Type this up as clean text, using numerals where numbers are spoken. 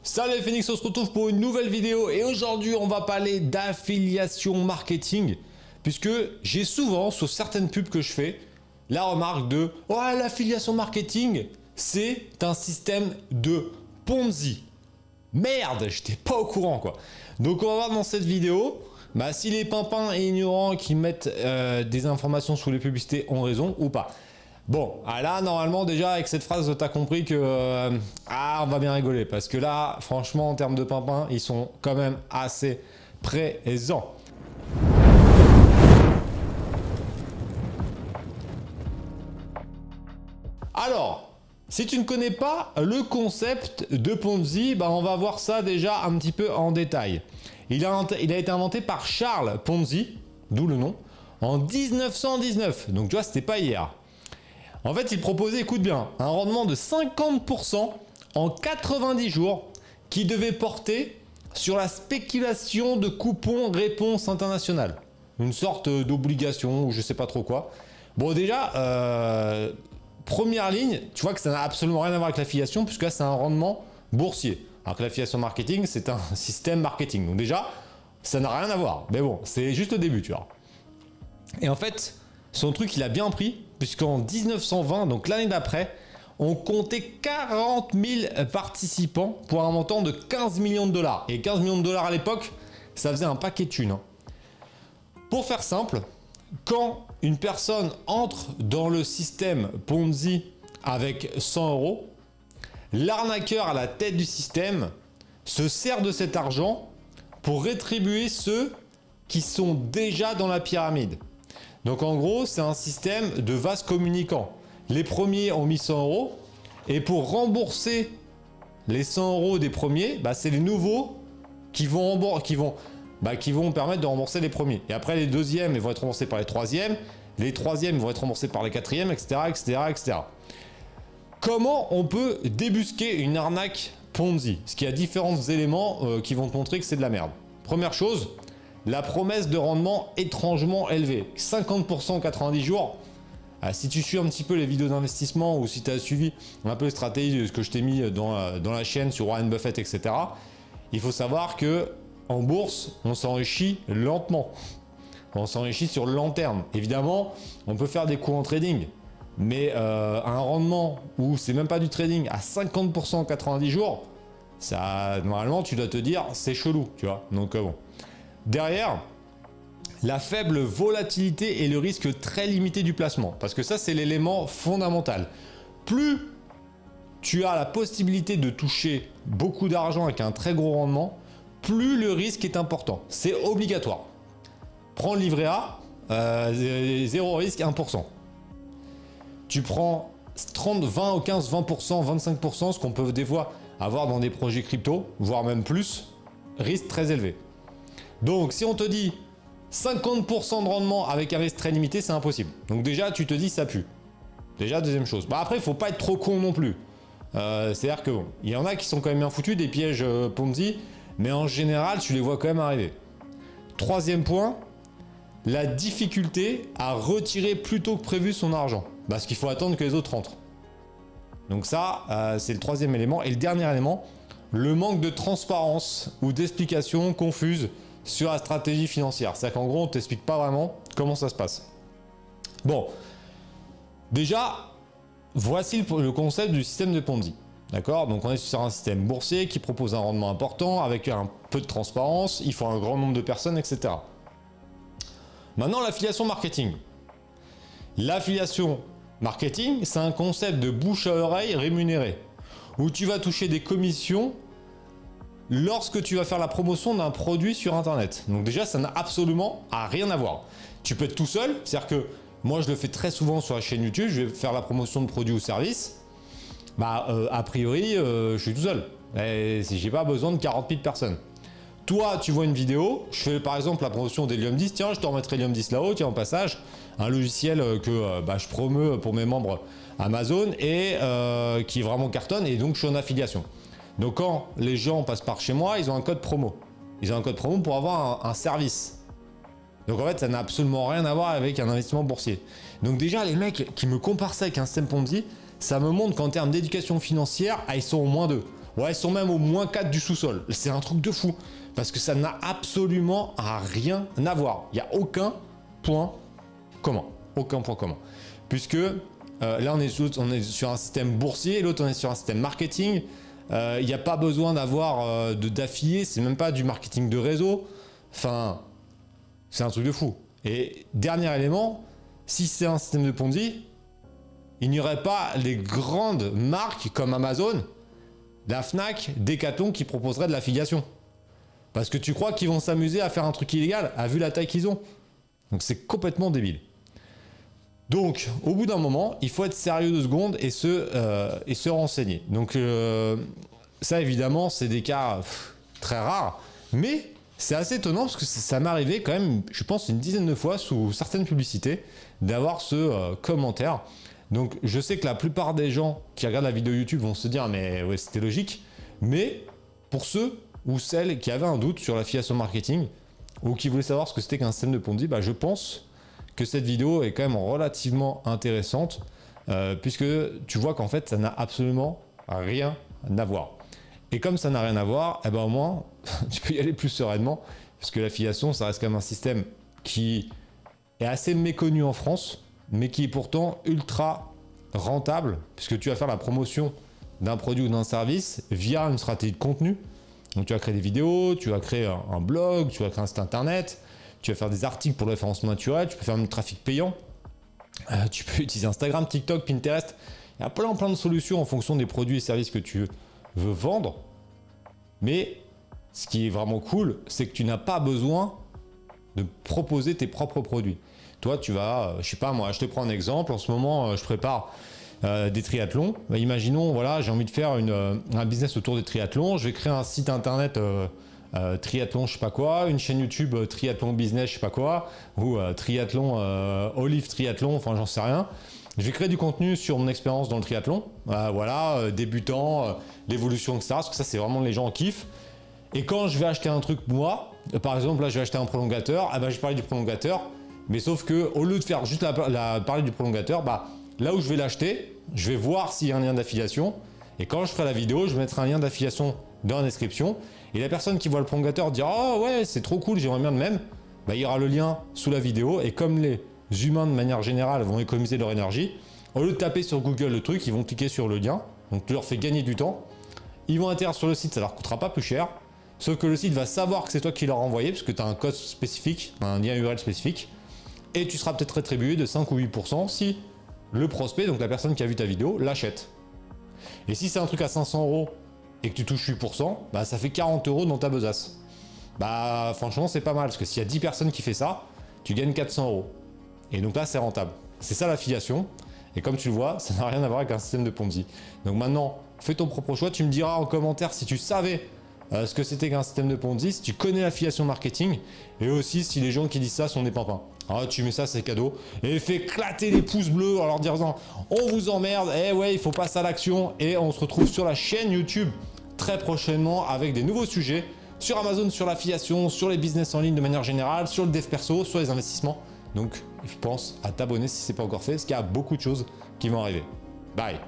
Salut les Phoenix, on se retrouve pour une nouvelle vidéo et aujourd'hui on va parler d'affiliation marketing puisque j'ai souvent sur certaines pubs que je fais la remarque de « Oh l'affiliation marketing c'est un système de Ponzi ». Merde, j'étais pas au courant quoi. Donc on va voir dans cette vidéo si les pimpins et ignorants qui mettent des informations sous les publicités ont raison ou pas. Bon, là normalement déjà avec cette phrase t'as compris que on va bien rigoler parce que là franchement en termes de pimpins ils sont quand même assez présents. Alors, si tu ne connais pas le concept de Ponzi, on va voir ça déjà un petit peu en détail. Il a été inventé par Charles Ponzi, d'où le nom, en 1919, donc tu vois c'était pas hier. En fait, il proposait, écoute bien, un rendement de 50% en 90 jours qui devait porter sur la spéculation de coupons réponse internationale. Une sorte d'obligation ou je sais pas trop quoi. Bon déjà, première ligne, tu vois que ça n'a absolument rien à voir avec l'affiliation puisque là c'est un rendement boursier. Alors que l'affiliation marketing, c'est un système marketing. Donc déjà, ça n'a rien à voir. Mais bon, c'est juste le début, tu vois. Et en fait, son truc, il a bien pris puisqu'en 1920, donc l'année d'après, on comptait 40 000 participants pour un montant de 15 millions de dollars. Et 15 millions de dollars à l'époque, ça faisait un paquet de thunes. Pour faire simple, quand une personne entre dans le système Ponzi avec 100 €, l'arnaqueur à la tête du système se sert de cet argent pour rétribuer ceux qui sont déjà dans la pyramide. Donc en gros, c'est un système de vase communicant. Les premiers ont mis 100 € et pour rembourser les 100 € des premiers, c'est les nouveaux qui vont permettre de rembourser les premiers. Et après, les deuxièmes ils vont être remboursés par les troisièmes, les troisièmes vont être remboursés par les quatrièmes, etc., etc., etc. Comment on peut débusquer une arnaque Ponzi? Parce qu'il y a différents éléments qui vont te montrer que c'est de la merde. Première chose, la promesse de rendement étrangement élevée. 50% en 90 jours. Si tu suis un petit peu les vidéos d'investissement ou si tu as suivi un peu les stratégies de ce que je t'ai mis dans la chaîne sur Warren Buffett, etc., il faut savoir que en bourse, on s'enrichit lentement. On s'enrichit sur le long terme. Évidemment, on peut faire des coups en trading. Mais un rendement où c'est même pas du trading à 50% en 90 jours, ça, normalement, tu dois te dire c'est chelou, tu vois. Donc bon. Derrière, la faible volatilité et le risque très limité du placement. Parce que ça, c'est l'élément fondamental. Plus tu as la possibilité de toucher beaucoup d'argent avec un très gros rendement, plus le risque est important. C'est obligatoire. Prends le livret A, 0 risque, 1%. Tu prends 30, 20, 15, 20%, 25%, ce qu'on peut des fois avoir dans des projets crypto, voire même plus, risque très élevé. Donc si on te dit 50% de rendement avec un risque très limité, c'est impossible. Donc déjà, tu te dis ça pue. Déjà, deuxième chose. Après, il ne faut pas être trop con non plus. C'est-à-dire que bon, il y en a qui sont quand même bien foutus, des pièges Ponzi, mais en général, tu les vois quand même arriver. Troisième point, la difficulté à retirer plus tôt que prévu son argent. Parce qu'il faut attendre que les autres rentrent. Donc ça, c'est le troisième élément. Et le dernier élément, le manque de transparence ou d'explication confuse sur la stratégie financière. C'est-à-dire qu'en gros, on ne t'explique pas vraiment comment ça se passe. Bon, déjà, voici le concept du système de Ponzi. D'accord? Donc on est sur un système boursier qui propose un rendement important avec un peu de transparence, il faut un grand nombre de personnes, etc. Maintenant, l'affiliation marketing. L'affiliation marketing, c'est un concept de bouche à oreille rémunéré, où tu vas toucher des commissions lorsque tu vas faire la promotion d'un produit sur Internet. Donc déjà, ça n'a absolument rien à voir. Tu peux être tout seul, c'est-à-dire que moi, je le fais très souvent sur la chaîne YouTube, je vais faire la promotion de produits ou services. A priori, je suis tout seul. Si j'ai pas besoin de 40 000 personnes. Toi, tu vois une vidéo, je fais par exemple la promotion d'Helium 10, tiens, je te remettrai Helium 10 là-haut, tiens, en passage, un logiciel que je promeus pour mes membres Amazon et qui vraiment cartonne et donc je suis en affiliation. Donc quand les gens passent par chez moi, ils ont un code promo. Ils ont un code promo pour avoir un service. Donc en fait, ça n'a absolument rien à voir avec un investissement boursier. Donc déjà, les mecs qui me comparent ça avec un système Ponzi, ça me montre qu'en termes d'éducation financière, ils sont au moins deux. Ouais, ils sont même au -4 du sous-sol. C'est un truc de fou. Parce que ça n'a absolument rien à voir. Il n'y a aucun point commun. Aucun point commun. Puisque là, on est sur un système boursier, l'autre, on est sur un système marketing. Il n'y a pas besoin d'avoir d'affiliés. C'est même pas du marketing de réseau. Enfin, c'est un truc de fou. Et dernier élément, si c'est un système de Ponzi, il n'y aurait pas les grandes marques comme Amazon, la Fnac, Decathlon qui proposeraient de l'affiliation. Parce que tu crois qu'ils vont s'amuser à faire un truc illégal, vu la taille qu'ils ont. Donc c'est complètement débile. Donc au bout d'un moment, il faut être sérieux 2 secondes et se renseigner. Donc ça évidemment, c'est des cas très rares, mais c'est assez étonnant parce que ça m'est arrivé quand même, je pense, une dizaine de fois sous certaines publicités d'avoir ce commentaire. Donc je sais que la plupart des gens qui regardent la vidéo YouTube vont se dire mais ouais, c'était logique, mais pour ceux ou celles qui avaient un doute sur l'affiliation marketing ou qui voulaient savoir ce que c'était qu'un système de Ponzi, je pense que cette vidéo est quand même relativement intéressante puisque tu vois qu'en fait ça n'a absolument rien à voir. Et comme ça n'a rien à voir, au moins tu peux y aller plus sereinement puisque l'affiliation ça reste quand même un système qui est assez méconnu en France mais qui est pourtant ultra rentable puisque tu vas faire la promotion d'un produit ou d'un service via une stratégie de contenu. Donc tu vas créer des vidéos, tu vas créer un blog, tu vas créer un site internet, tu vas faire des articles pour le référencement naturel, tu peux faire du trafic payant, tu peux utiliser Instagram, TikTok, Pinterest. Il y a plein de solutions en fonction des produits et services que tu veux vendre. Mais ce qui est vraiment cool, c'est que tu n'as pas besoin de proposer tes propres produits. Toi, tu vas, je sais pas moi, je te prends un exemple. En ce moment, je prépare des triathlons. Imaginons, voilà, j'ai envie de faire un business autour des triathlons. Je vais créer un site internet triathlon, je sais pas quoi, une chaîne YouTube triathlon business, je sais pas quoi, ou triathlon Olive triathlon, enfin j'en sais rien. Je vais créer du contenu sur mon expérience dans le triathlon, voilà, débutant, l'évolution, etc. Parce que ça, c'est vraiment les gens en kiffent. Et quand je vais acheter un truc moi, par exemple là, je vais acheter un prolongateur, je vais parler du prolongateur, mais sauf que au lieu de faire juste parler du prolongateur, là où je vais l'acheter, je vais voir s'il y a un lien d'affiliation. Et quand je ferai la vidéo, je mettrai un lien d'affiliation dans la description. Et la personne qui voit le prolongateur dira « Oh ouais, c'est trop cool, j'aimerais bien le même ». Il y aura le lien sous la vidéo. Et comme les humains, de manière générale, vont économiser leur énergie, au lieu de taper sur Google le truc, ils vont cliquer sur le lien. Donc tu leur fais gagner du temps. Ils vont atterrir sur le site, ça leur coûtera pas plus cher. Sauf que le site va savoir que c'est toi qui l'as envoyé, parce que tu as un code spécifique, un lien URL spécifique. Et tu seras peut-être rétribué de 5 ou 8% si le prospect, donc la personne qui a vu ta vidéo, l'achète. Et si c'est un truc à 500 € et que tu touches 8%, ça fait 40 € dans ta besace. Franchement, c'est pas mal, parce que s'il y a 10 personnes qui font ça, tu gagnes 400 €. Et donc là, c'est rentable. C'est ça l'affiliation. Et comme tu le vois, ça n'a rien à voir avec un système de Ponzi. Donc maintenant, fais ton propre choix. Tu me diras en commentaire si tu savais ce que c'était qu'un système de Ponzi, si tu connais l'affiliation marketing, et aussi si les gens qui disent ça sont des pimpins. Ah, tu mets ça, c'est cadeau. Et fais éclater les pouces bleus en leur disant on vous emmerde, ouais, il faut passer à l'action. Et on se retrouve sur la chaîne YouTube très prochainement avec des nouveaux sujets sur Amazon, sur l'affiliation, sur les business en ligne de manière générale, sur le dev perso, sur les investissements. Donc, pense à t'abonner si ce n'est pas encore fait, parce qu'il y a beaucoup de choses qui vont arriver. Bye!